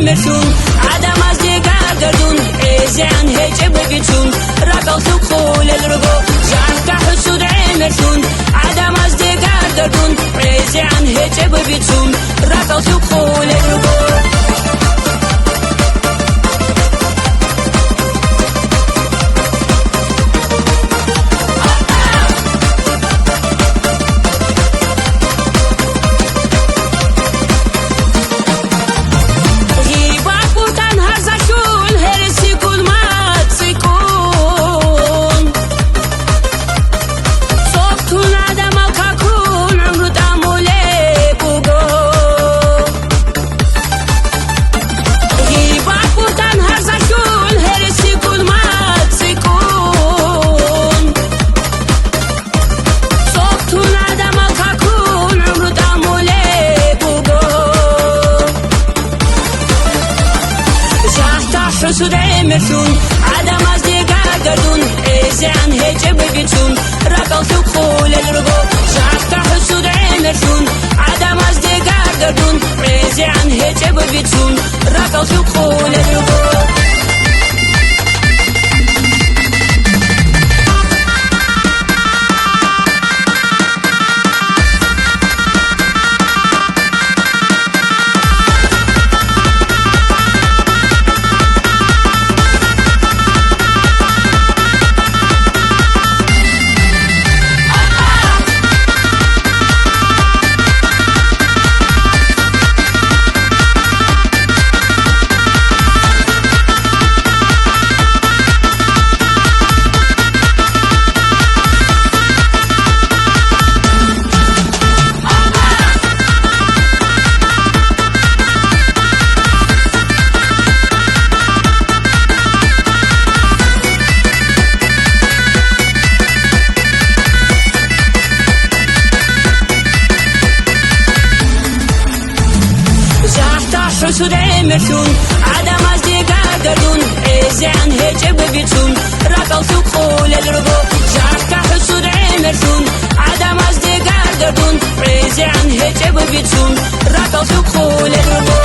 مرشون عدم از دیگر گردون ایزیان هیچ ببیتون رقل تو خول الرگو جهد حسود مرشون عدم از دیگر گردون ایزیان هیچ ببیتون رقل تو خول الرگو شده مرشون عدم از دیگر گردون ایزیان هیچ ببیتون رقل تو خول الرگو شخت حسود مرشون عدم از دیگر گردون ایزیان هیچ ببیتون رقل تو خول الرگو شده مرشون عدم از دیگر گردون ایزیان هیچ ببیتون رقل تو خول الرگو جهد حسود مرشون عدم از دیگر گردون ایزیان هیچ ببیتون رقل تو خول الرگو